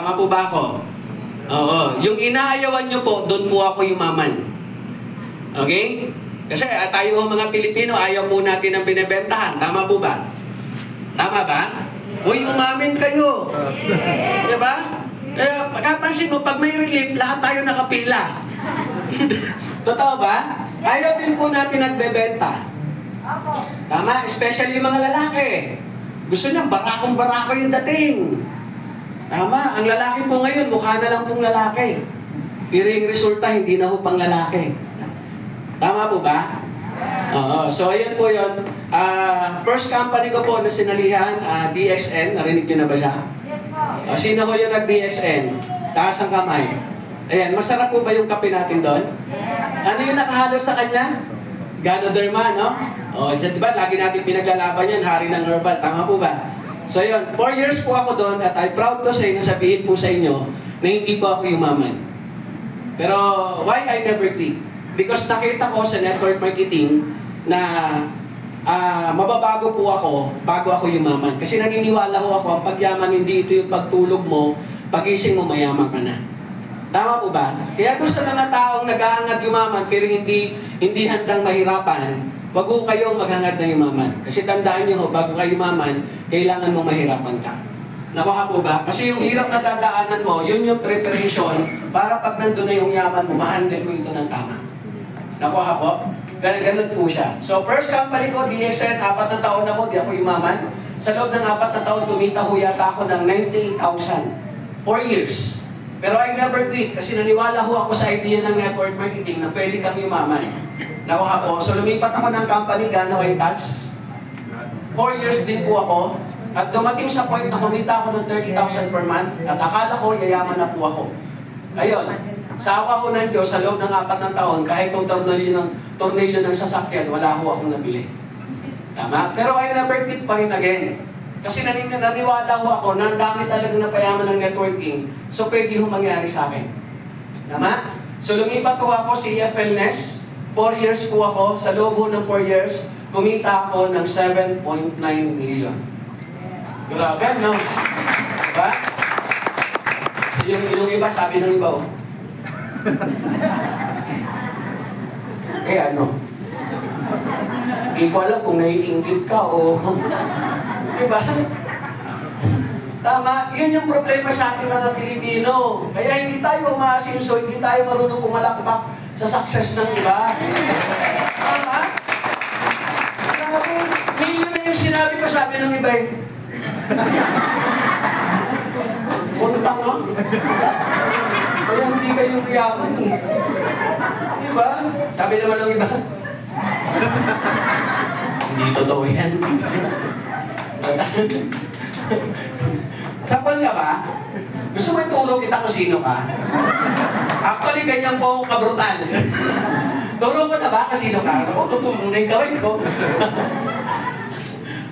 Tama po ba ako? Oo. Yung inaayawan nyo po, doon po ako yumaman. Okay? Kasi tayo mga Pilipino, ayaw po natin ang binibentahan. Tama po ba? Tama ba? Uy, umamin kayo. Diba? Pagkapansin mo, pag may relief, lahat tayo nakapila. Totoo ba? Ayaw din po natin nagbebenta. Tama? Especially yung mga lalaki. Gusto niya, barakong-barako yung dating. Tama? Ang lalaki po ngayon, mukha na lang pong lalaki. Pero yung resulta, hindi na po pang lalaki. Tama po ba? Oo. So, ayan po yun. First company ko po na sinalihan, DXN. Narinig niyo na ba siya? Yes po. Sino ko yung nag-DXN? Taas ang kamay. Ayan, masarap po ba yung kape natin doon? Ano yung nakahalo sa kanya? Ganoderma, no? O, diba, lagi natin pinaglalaban yan, hari ng herbal. Tama po ba? So yun, 4 years po ako doon at I'm proud to say na sabihin po sa inyo na hindi po ako yumaman. Pero why I never quit? Because nakita ko sa network marketing na mababago po ako bago ako yumaman. Kasi naniniwala ko ako, ang pagyaman hindi ito yung pagtulog mo, pagising mo mayaman ka na. Tama po ba? Kaya doon sa mga taong nag-aangad yumaman pero hindi handang mahirapan, wag po kayong maghangad na yumaman. Kasi tandaan nyo, bago kayo yumaman, kailangan mong mahirapan ka. Nakuha po ba? Kasi yung hirap na dadaanan mo, yun yung preparation para pag nandun na yung yaman mo, ma-handle mo ito ng tama. Nakuha po? Ganun po siya. So first company ko, DXN, 4 na taon ako, di ako yumaman. Sa loob ng 4 na taon, kumita ho yata ako ng 98,000. 4 years. Pero I never quit kasi naniwala ho ako sa idea ng network marketing na pwede kami yumaman. Nakuha po. So lumipat ako ng company, Gano Tax. 4 years din po ako. At dumating sa point na kumita ako ng 30,000 per month. At akala ko, yayaman na po ako. Ayun. Sa awa ko ng Diyos, sa loob ng 4 na taon, kahit kung tornilyo ng sasakyan, wala ho akong nabili. Tama? Pero I never quit pa rin again. Kasi naniwala ho ako na ang dami talaga na payaman ng networking. So pwede ho mangyari sa akin. Tama? So lumipat ko ako sa EFLness. 4 years po ako. Sa loob ng 4 years, kumita ako ng 7.9 million. Grabe, no? Diba? So yung iba, sabi ng iba, oh. Eh ano? Hindi ko alam kung naiinggit ka o... Diba? Tama, yun yung problema sa ating mga Pilipino. Kaya hindi tayo umaasinso, hindi tayo marunong pumalakpak sa success ng iba. Tama? Grabe, million na yung sinabi ko, sabi ng iba eh. Puntang no? Kaya hindi kayo yaman eh. Diba? Sabi naman ng iba. Hindi totoo yan. Sapal ka ba? Gusto mo ituro kita kung sino ka? Actually, ganyan po ako kabrutal. Turo ko na ba kung sino ka? Ako, tuturo na yung gawin ko.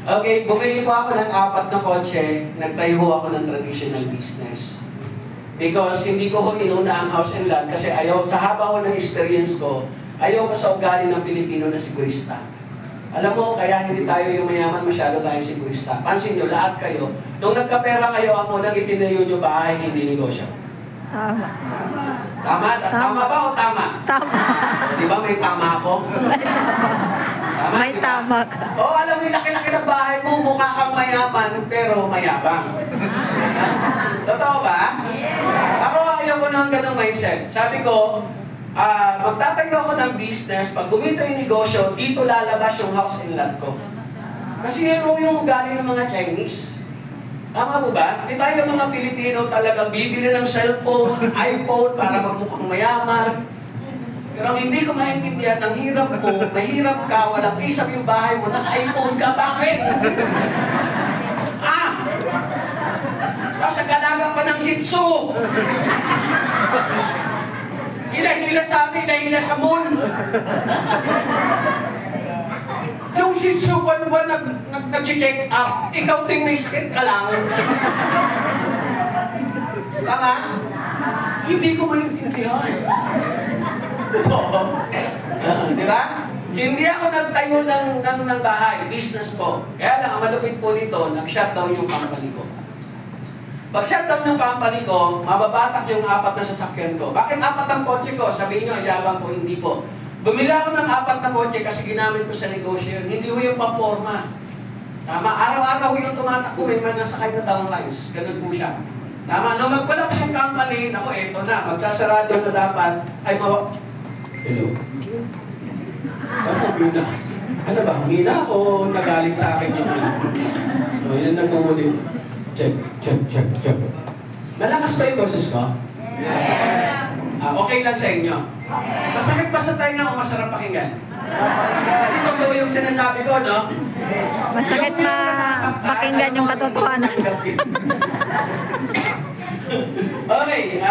Okay, bumili ko ako ng 4 na kotse, nagtayo ako ng traditional business. Because hindi ko inuna ang house and lot kasi ayaw, sa haba ko ng experience ko, ayaw ko sa ugali ng Pilipino na sigurista. Alam mo, kaya hindi tayo yung mayaman, masyado tayong sigurista. Pansin nyo, lahat kayo, nung nagkapera kayo, ako nang itinayo nyo bahay, hindi negosyo. Tama. Tama? Tama ba o tama? Tama. Di ba may tama ako? Tama, May diba? tama ka. Oo, alam mo yung laki-laki ng bahay mo, mukha kang mayaman, pero mayabang. Totoo ba? Ako, ayaw ko ng ganong mindset. Sabi ko, magtatayo ako ng business, pag gumita yung negosyo, dito lalabas yung house and lot ko. Kasi yan yung ugali ng mga Chinese. Tama po ba? Di tayo mga Pilipino talaga bibili ng cellphone, iPhone para magmukhang mayaman. Pero hindi ko maintindihan, ang hirap mo, mahirap ka, walang pisap yung bahay mo, naka-iPhone ka, bakit? Tapos nagkalaga pa ng Shih Tzu. Hila-hila sa amin, hila sa moon. Yung Shih Tzu, buwan-buwan nag-check up, ikaw ting may sakit ka lang. Tama? Hindi ko maintindihan. Di ba? Hindi ako nagtayo ng bahay, business ko. Kaya lang, ang malupit po nito, nag-shutdown yung company ko. Pag shutdown ng company ko, mababatak yung 4 na sasakyan ko. Bakit 4 ang kotse ko? Sabihin nyo, ayabang ko, hindi ko. Bumili ako ng 4 na kotse kasi ginamit ko sa negosyo. Hindi ko yung paporma. Tama, araw-araw yung tumatakbo, may mga nasakay na downlines. Ganun po siya. Tama, nung mag-collapse yung company, naku, eto na, magsasarado na dapat, ay Hello? Humina. Ano ba, humina o nagaling sa akin yung O, yun ang nagmumuli. Check. Malakas ba yung boses ko? Yes! Okay lang sa inyo? Masakit ba sa tainga o masarap pakinggan? Kasi pag yung sinasabi ko, no? Masakit pakinggan yung katotohanan. Okay,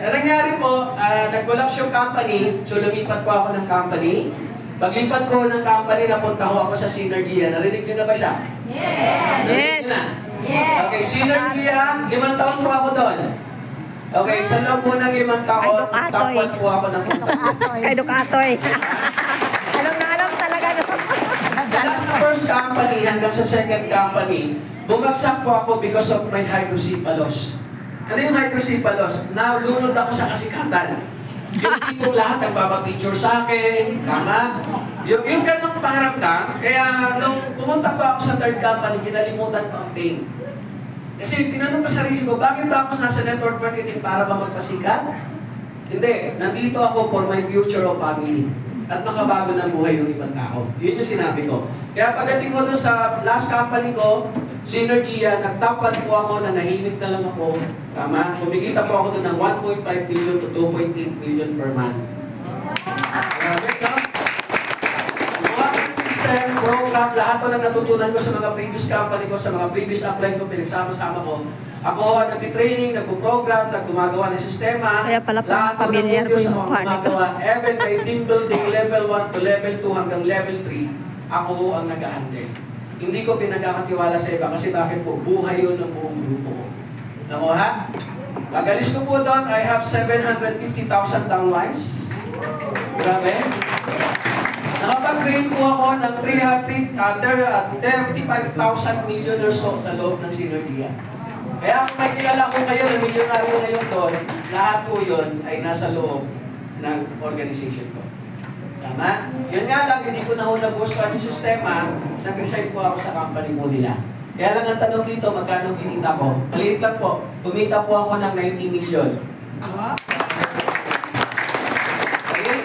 nangyari po, nag-collapse yung company, so lumipat po ako ng company. Paglipat ko ng company, napunta ako sa Synergia. Narinig niyo na ba siya? Yes! Yes! Okay, Synergia, 5 taon po ako doon. Okay, sa loob po ng 5 taon, tapat po ako ng Kay Dukatoy. Alam talaga no. Mula sa first company hanggang sa second company, bumagsak po ako because of my hydrocephalus. Ano yung hydrocephalus? Nalunod ako sa kasikatan. Yung tipong lahat nagpapapicture sa akin, tama? Yung ganong pakiramdam, kaya nung pumunta pa ako sa third company, kinalimutan ko ang pain. Kasi tinanong ko sarili ko, bakit ba ako nasa network marketing para ba magpasikat? Hindi, nandito ako for my future of family. At makabago ng buhay ng ibang tao. Yun yung sinabi ko. Kaya pagdating ko doon sa last company ko, Synergia, nagtapat po ako na nahimik na lang ako. Tama? Kumikita po ako doon ng 1.5 billion to 2.8 billion per month. System, program, lahat ko lang natutunan ko sa mga previous company ko, sa mga previous apply ko, pinagsama-sama ko. Ako, nag-training, nagpo-program, nagtumagawa ng sistema. Kaya pala pamilyar ko yung mukha nito. Even by team building, level 1 to level 2 hanggang level 3, ako ang nag-handle. Hindi ko pinagkakatiwala sa iba kasi bakit po? Buhay yun ng buong grupo ko. Nakuha? Pag-alis ko po doon, I have 750,000 downlines. Grabe. Nakapag-create po ako ng 35,000 million or so sa loob ng Synergia. Kaya kung may kilala ko kayo na milyonaryo ngayon doon, lahat po yun ay nasa loob ng organization ko. Tama? Yun nga lang, hindi ko na ho nagustuhan yung sistema, nag-resign po ako sa company po nila. Kaya lang ang tanong dito, magkano kinita ko? Maliit lang po, kumita po ako ng 90 million. Okay?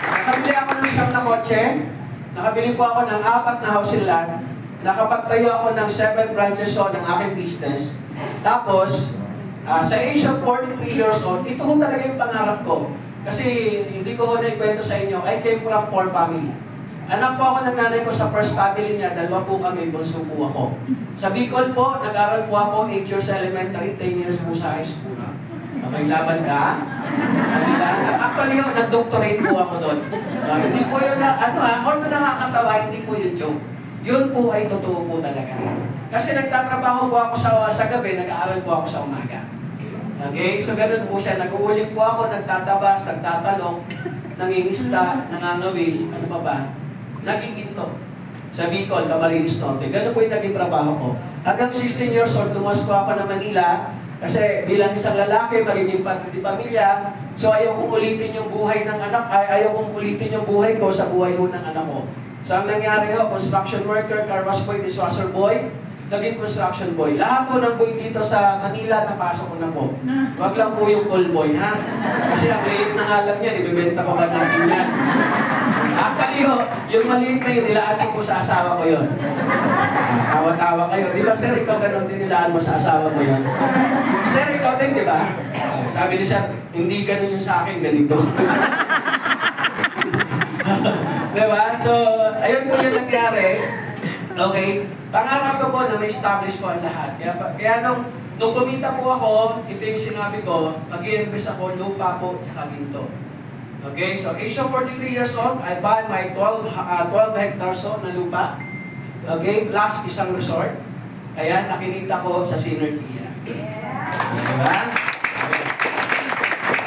Nakabili ako ng 7 na kotse, nakabili po ako ng 4 na housing land, nakapagtayo ako ng 7 branches so ng aking business. Tapos, sa age of 43 years old, ito ho talaga yung pangarap ko. Kasi hindi ko ho naikwento sa inyo, I came from 4 family. Anak po ako ng nanay ko sa first family niya, 2 po kami, bunso po ako. Sa Bicol po, nag-aral po ako 8 years elementary, 10 years po sa high school. May laban ka? Actually, nag-doctorate po ako doon. Hindi po yun na, although nakakatawa, hindi po yun joke. Yun po ay totoo po talaga. Kasi nagtatrabaho po ako sa gabi, nag-aaral po ako sa umaga. Okay? So ganun po siya. Nag-uuling po ako, nagtatabas, nagtatalong, nangingisda, nangangawil, ano pa ba? Nagiginto. Sa Bicol, Camarines Norte. Ganun po yung naging trabaho ko. Hanggang 16 years old, lumas po ako ng Manila. Kasi bilang isang lalaki, magiging pamilya. So ayaw kong ulitin yung buhay ng anak, ayaw kong ulitin yung buhay ko sa buhay ho ng anak ko. So ang nangyari ho, construction worker, car wash boy, dishwasher boy, naging construction boy. Lahat po ng boy dito sa Manila, napasok ko na po. Huwag lang po yung call boy, ha? Kasi ang liit na nga lang yan, ibibenta ko ba natin yan? Actually ho, yung maliit na yun, nilaan ko po sa asawa ko yun. Tawa-tawa kayo. Di ba sir, ikaw ganun din nilaan mo sa asawa ko yun? Sir, ikaw din, di ba? Sabi ni sir, hindi ganun yung sa akin, ganito. Diba? So, ayun po yung nangyari. Okay? Pangarap ko po na ma-establish po ang lahat. Kaya nung kumita po ako, ito yung sinabi ko, mag-i-invest ako, lupa po, saka ginto. Okay? So, age of 43 years old, I buy my 12 hectares na lupa. Okay? Plus isang resort. Kaya nakinita ko sa Synergia. Diba?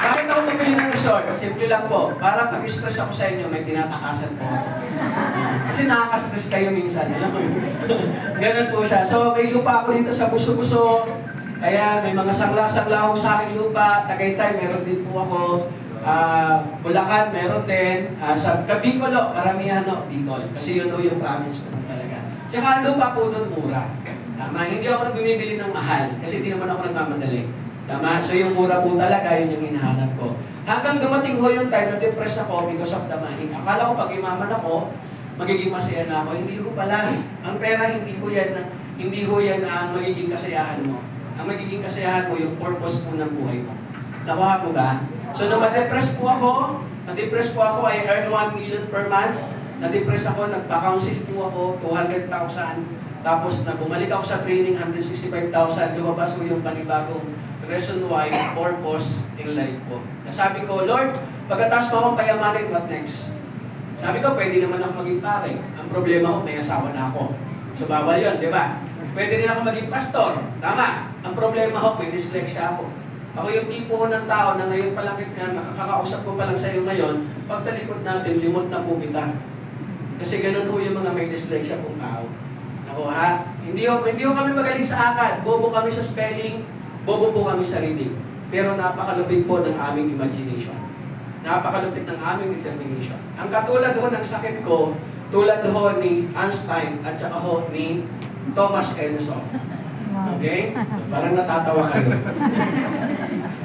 Bakit ako bumili ng resort? Simple lang po. Para pag-stress ako sa inyo, may tinatakasan po. Kasi nakaka-stress kayo minsan. Alam mo yun? Ganun po siya. So, may lupa ako dito sa Buso-Buso. Kaya may mga sangla-sangla sa aking lupa, Tagaytay, meron din po ako. Bulacan, meron din. Sa Bicolo, karamihan Bicol. Kasi yun yung province ko talaga. Tsaka ang lupa po doon mura. Tama, hindi ako bumibili ng mahal. Kasi hindi naman ako nagmamadali. Tama, so yung mura po talaga, yun yung hinahanap ko. Hanggang dumating ho yung time, na-depress ako because of the money. Akala ko pag imaman ako, magiging masaya na ako. Hindi ko pala. Ang pera, hindi ko yan ang magiging kasayahan mo. Ang magiging kasayahan mo, yung purpose po ng buhay mo. Nakuha ko ba? So, nung ma-depress po ako, I earn 1 million per month. Na-depress ako, nagpa-counsel po ako, 200,000. Tapos, bumalik ako sa training, 165,000. Lumabas ko yung panibagong reason why, purpose in life ko. Nasabi ko, Lord, pagkatapos mo akong payamanin, what next? Sabi ko, pwede naman ako maging pare. Ang problema ko, may asawa na ako. So, bawal yun, di ba? Pwede rin ako maging pastor. Tama. Ang problema ko, may dyslexia ako. Ako yung tipo ng tao na ngayon pa lang nakakausap ko pa lang sa iyo ngayon, pagtalikod natin, limot na po kita. Kasi ganun po yung mga may dyslexia pong tao. Ako ha, hindi ko kami magaling sa akad. Bobo kami sa spelling, bobo po kami sa reading. Pero napakalupit po ng aming imagination. Napakalupit ng aming determination. Ang katulad ho ng sakit ko, tulad ho ni Einstein at saka ho ni Thomas Edison. Okay? So, parang natatawa kayo.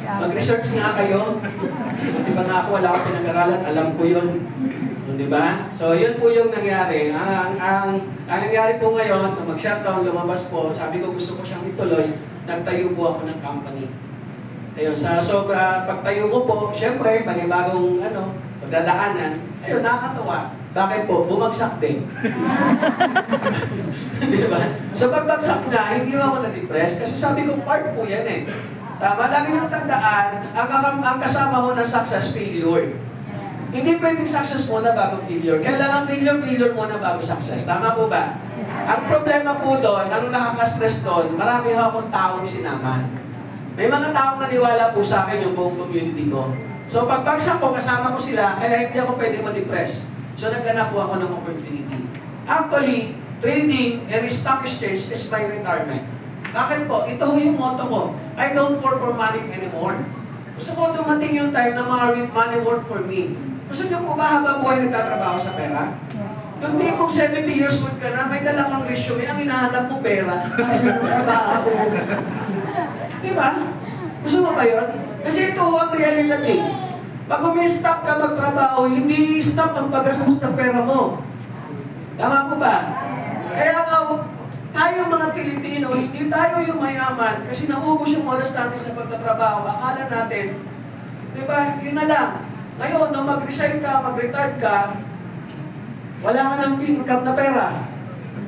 Mag-research nga kayo. Di ba nga ako, wala akong pinag-aralan, alam ko yun. Di ba? So, yun po yung nangyari. Ang nangyari po ngayon, na mag-shutdown, lumabas po, sabi ko gusto ko siyang ituloy, nagtayo po ako ng company. Ayun, so pagtayo ko po, syempre, panibagong pagdadaanan, ayun, nakakatawa. Bakit po? Bumagsak din. Di ba? So pagbagsak na, hindi ako na-depress kasi sabi ko, part po yan eh. Tama, lagi nang tandaan, ang kasama ko ng success, failure. Hindi pwedeng success muna bago failure. Kailangan failure muna bago success. Tama po ba? Ang problema po doon, ang nakaka-stress doon, marami akong taong sinama. May mga taong naniwala po sa akin yung buong community ko. So pagbagsak ko, kasama ko sila, kaya hindi ako pwedeng ma-depress. So nagganap po ako ng opportunity. Actually, trading and stock exchange is my retirement. Bakit po? Ito yung motto ko. I don't work for money anymore. Gusto ko dumating yung time na money work for me. Gusto niyo po ba habang buhay nagtatrabaho sa pera? Yung tipong 70 years old ka na, may dala kang resume, ang hinahanap mo pera. Trabaho. Di ba? Gusto mo ba yun? Kasi ito ang realidad eh. Pag umi-stop ka magtrabaho, hindi stop ang paggastos ng pera mo. Tama ko ba? Kaya nga, tayo mga Pilipino, hindi tayo yung mayaman kasi naubos yung oras natin sa pagtatrabaho. Akala natin, di ba, yun na lang. Ngayon, nung mag-resign ka, mag-retire ka, wala ka ng income na pera.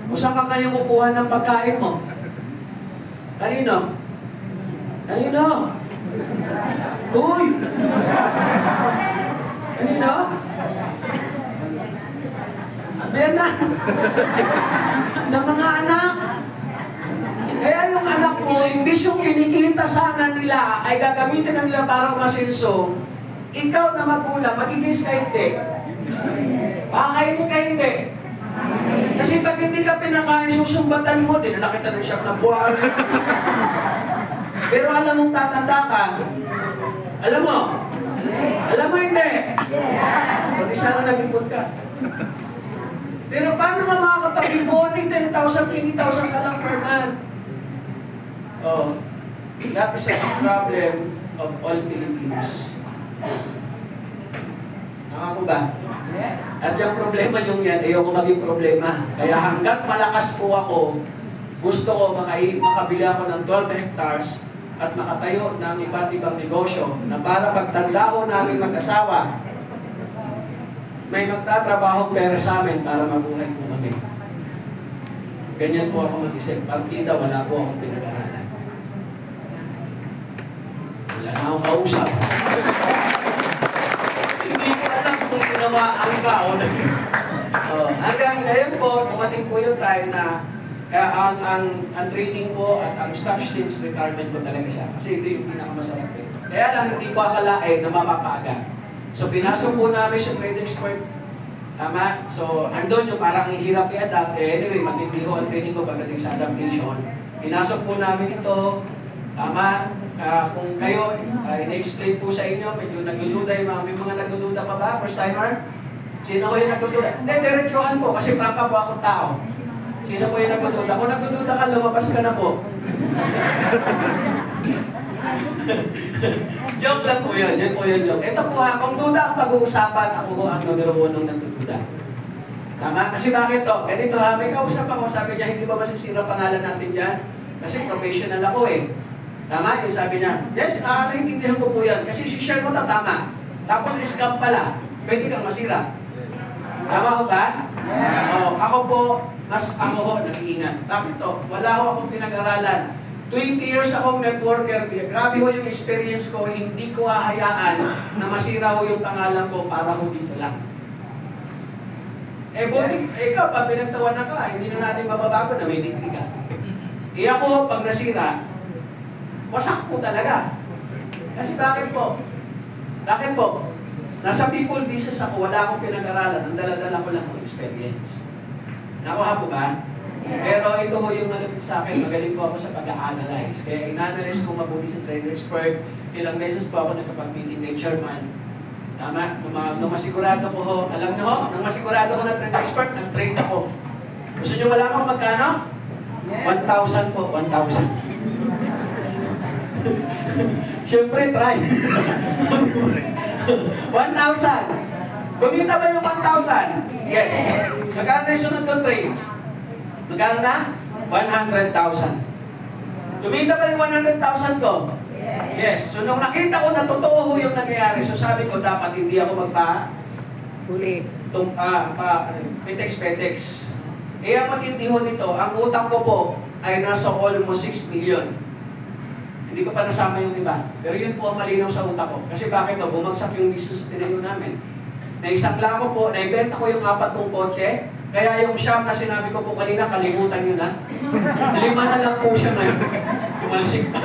O saan ka kayong kukuha ng pagkain mo? Kanino? Kanino? Uy! Kanino? Ayan na! Sa mga anak! Kaya yung anak mo, imbis yung kinikita sana nila ay gagamitin na nila para masilso, ikaw na magulang, magiging ka hindi. Pakainin ka hindi. Kasi pag hindi ka pinakain, susumbatan mo, din na nakita ng siyang nabuhay. Pero alam mong tatanda ka, alam mo? Alam mo hindi? Pag isa na nag-ipon ka. Pero paano ka makakapag-ipon? 10,000, 20,000 ka lang per month. Oh, that is a problem of all Filipinos. Tama po ba? At yung problema yung yan, ayoko maging problema. Kaya hanggat malakas po ako, gusto ko makabili ako ng 12 hectares at makatayo ng iba't ibang negosyo na para pagtanda ko namin mag-asawa, may magtatrabaho pera sa amin para mabuhay po kami. Ganyan po ako mag-isip. Partida, wala po akong pinag-aralan. Wala na akong kausap. Hindi ko alam kung ginawa ang kao. Hanggang ngayon po, dumating po yung time na ang trading ko at ang stock exchange retirement ko talaga siya. Kasi ito yung pinakamasarap eh. Kaya lang hindi ko akalain na mapapaaga. So pinasok po namin sa trading expert. Tama? So andun yung parang hirap i-adapt. Anyway, matindi ko ang trading ko pagdating sa adaptation. Pinasok po namin ito. Tama? Kung kayo, ina-explain po sa inyo, medyo nagdududa yung may mga nagdududa pa ba? First timer? Sino ko yung nagdududa? Hindi, diretsuhan po, kasi prangka po akong tao. Sino po yung nagdududa? Kung nagdududa ka, lumabas ka na po. Joke lang po yun. Yan po yung joke. Ito po ha, kung duda ang pag-uusapan, ako po ang numero 1 ng nagdududa. Tama? Kasi bakit to? Ganito ha, may kausap ako, sabi niya, hindi ba masisira pangalan natin dyan? Kasi professional ako eh. Tama? Yung sabi niya, yes, naiintindihan ko po yan. Kasi share mo tama. Tapos scam pala, pwede kang masira. Tama ho ba? Yes. Ako po, ako ho, nag-iingat. Bakit to? Wala ho akong pinag-aralan. 20 years akong networker. Grabe ho yung experience ko. Hindi ko hahayaan na masira ho yung pangalan ko para ho dito lang. Buti, ikaw, pag pinagtawanan ka, hindi na natin mababago na may degree ka. Ako, pag nasira, wasak po talaga. Kasi bakit po? Bakit po? Nasa people business ako, wala akong pinag-aralan. Ang dala-dala ko lang ng experience. Nakuha po ba? Pero ito ho yung malapit sa akin. Magaling po ako sa pag-a-analyze. Kaya in-analyze ko mabuti sa trade expert. Ilang lessons po ako nakapag-meeting ng chairman. Tama? Nung masigurado ko ho, alam niyo ho, nung masigurado ko na trade expert, nag-trade ako. Gusto niyo malaman kung magkano? 1,000 po, 1,000. Siyempre, try. 1,000. Kumita ba yung 1,000? Yes. Magkano na yung sunod ng trade? Magkano na? 100,000. Kumita ba yung 100,000 ko? Yes. So, nung nakita ko na totoo yung nangyayari, so sabi ko, dapat hindi ako Huli. Petex. Ang matindi ho nito, ang utang ko po ay nasa almost 6 million. Hindi ko pa nasama yung iba. Pero yun po ang malinaw sa utak ko. Kasi bakit to? Bumagsak yung business na tinayo namin. Naisakla ko po, naibenta ko yung 4 kong kotse. Kaya yung shop na sinabi ko po kanina, kalimutan nyo na. 5 na lang po siya ngayon. Tumalsik pa.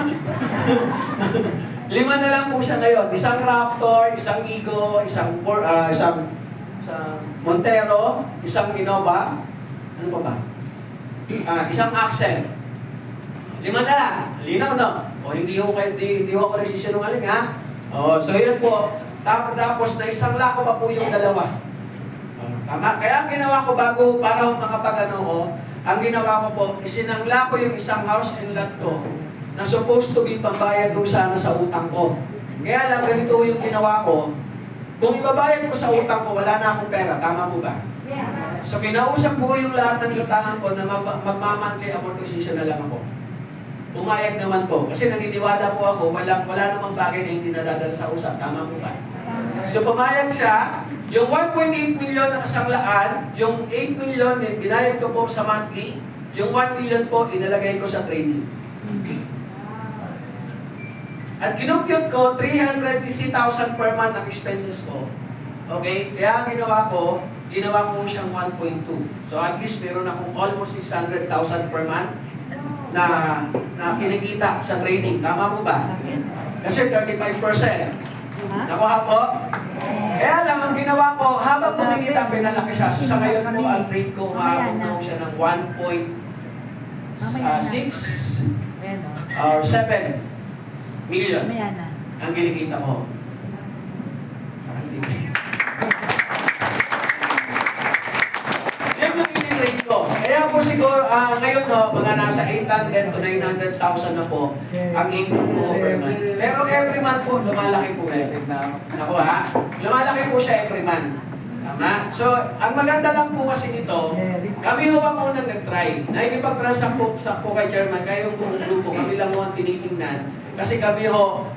5 na lang po siya ngayon. Isang Raptor, isang Ego, isang Montero, isang Innova. Ano pa ba? Isang Axel. 5 na lang. Linaw no? Hindi ako nagsisinungaling ha? So yun po. Tapos na isang lako pa po yung dalawa. Tama? Kaya ang ginawa ko bago para makapag-ano ko, ang ginawa ko po, isinangla ko yung isang house and lot ko na supposed to be pambayad doon sana sa utang ko. Kaya lang ganito yung ginawa ko, kung ibabayad ko sa utang ko, wala na akong pera. Tama po ba? So kinausap po yung lahat ng utangan ko na magmamantli amortization na lang ako. Umayag naman po. Kasi naniniwala po ako, wala namang bagay na hindi nadadala sa usap. Tama po ba? So pumayag siya, yung 1.8 million ng isang laan, yung 8 million binayad ko po sa monthly, yung 1 million po inalagay ko sa trading. At kinumpute ko, 350,000 per month ang expenses ko. Okay? Kaya ang ginawa ko siyang 1.2. So at least meron akong almost 600,000 per month na kinikita sa trading. Tama po ba? Kasi 35%. Nakuha po? Kaya lang, ang ginawa ko, habang kumikita, pinalaki siya. So sa ngayon po, ang trade ko, maabot na siya ng 1.6 or 7 million ang kinikita ko. Yan yung in-trade ko. Kaya po siguro, ngayon no, mga nasa 800 to 900,000 na po ang income ko per month. Pero every month po, lumalaki po Naku ha? Lumalaki po siya every month. Tama? So, ang maganda lang po kasi nito, kami ho ako nang nag-try. Naikipag-transact po kay Chairman, kayong buong grupo, kami lang ho ang tinitingnan. Kasi kami ho,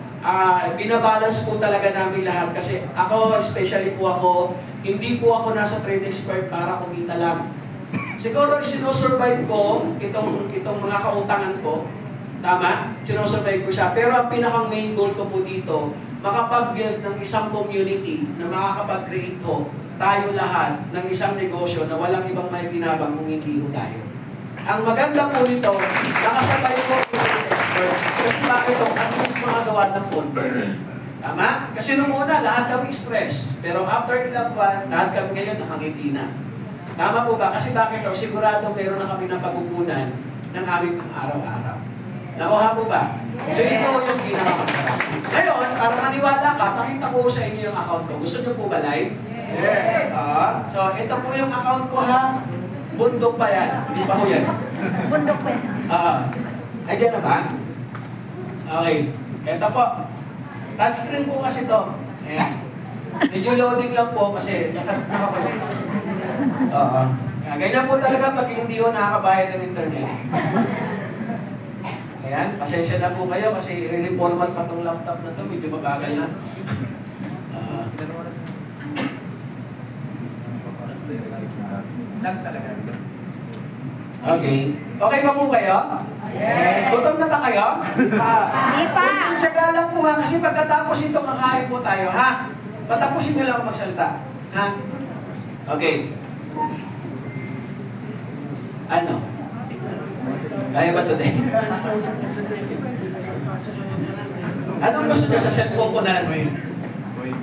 binabalance po talaga namin lahat. Kasi ako, especially po ako, hindi po ako nasa trade expert para kumita lang. Siguro sinusurvive ko itong mga kautangan ko. Tama? Sinusurvive ko siya. Pero ang pinakang main goal ko po dito, makapag-build ng isang community na makakapag-create ko tayo lahat ng isang negosyo na walang ibang may ginabang kung hindi ko tayo. Ang maganda po nito, nakasabay ko po sa expert. Kasi bakit ito? At least makagawa ng pondo. Tama? Kasi nung una, lahat kami stress. Pero after ilang buwan, lahat kami ngayon nakangiti na. Tama po ba? Kasi bakit ito? Sigurado meron na kami ng pagkukunan ng aming araw-araw. Nakuha po ba? So ito yung pinakamasarap. Ngayon, para maniwala ka, pakita ko sa inyo yung account ko. Gusto niyo po ba live? Yes. So ito po yung account ko ha. Bundok pa yan. Hindi pa ko yan. Bundok pa yan. Nandiyan na ba? Okay. Ito po. Touchscreen po kasi ito. Ayan. Medyo loading lang po kasi nakakulit. Oo. Ganyan po talaga pag hindi ko nakakabayad ng internet. Ayan, pasensya na po kayo kasi i-reformat pa itong laptop na ito. Medyo mabagal na. Okay. Okay ba po kayo? Yes. Gutom na ba kayo? Hindi pa. Tsaga lang po ha, kasi pagkatapos ito kakain po tayo, ha? Patapusin nyo lang ako magsalita. Ha? Okay. Ano? Kaya ba today? Anong gusto niya sa cellphone ko na lang?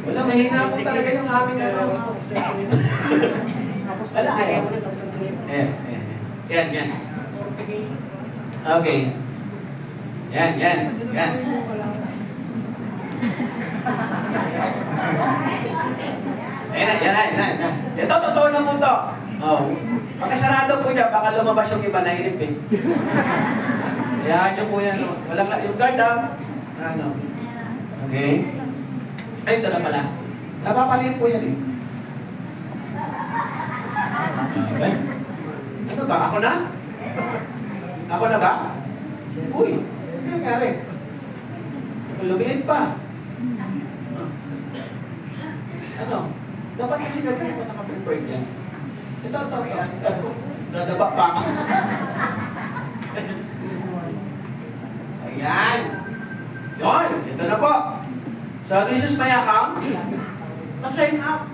Wala, mahina po talaga yung aming ano. Wala kayo. Yan, yan. Okay. Yan, yan, yan. Ayan na, yan na, yan na. Ito, totoo na po ito. Oh. Pagkasarado po niya, baka lumabas yung iba na inip eh. Ayan nyo po yan. Wala ka, yung guard ha. Ano? Okay. Ay, ito na pala. Napapaliit po yan eh. Okay. Ano ba? Ako na? Ako na ba? Uy, ano nangyari? Lumiit pa. Ano? Dapat kasi ganyan pa naka-prepare yan. Ito. Dadaba pa. Ayan. Yun. Ito na po. So, this is my account. Sign up.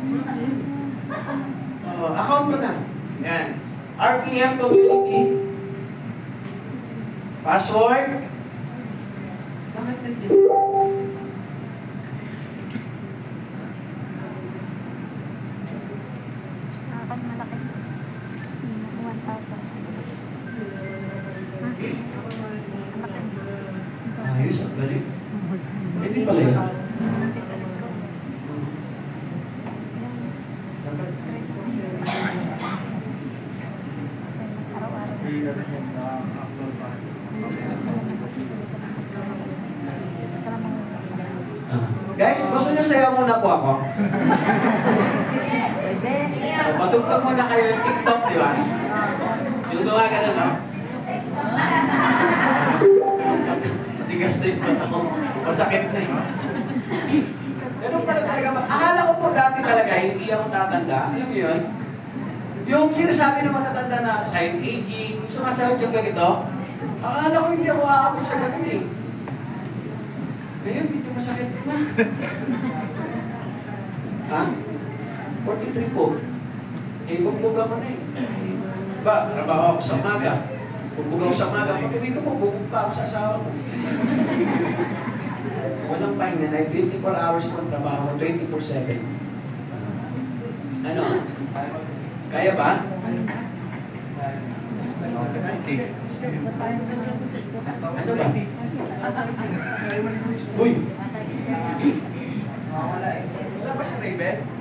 Account ko na. Ayan. RPM Community. Password. Bakit nandito? Akan malaki. 1,000. Ayos, ang galing. Hindi pala yun. Kasi araw-araw. Susunod na lang. Guys, gusto nyo sayaw muna po ako? Pwede. Patugtog muna kayo yung TikTok, di ba? Yung gawa ka na, no? Tigas na yung mata ko. Masakit na yun. Ganun pala talaga. Akala ko po dati talaga, hindi ako tatanda. Alam mo yun? Yung sinasabi ng matatanda na side aging, sumasakit yung ganito. Akala ko hindi ako aabot sa ganun eh. Ngayon, dito masakit na. Ha? 43 po. Eh, bugbuga mo na eh. Ba, trabaho ako sa umaga. Bugbuga ako sa umaga. Pag uwi ko po, bugbuga ako sa asawa ko. Walang pahinga na 24 hours ng trabaho, 24/7. Ano? Kaya ba? Ano ba? Uy! Wala ba si Raven?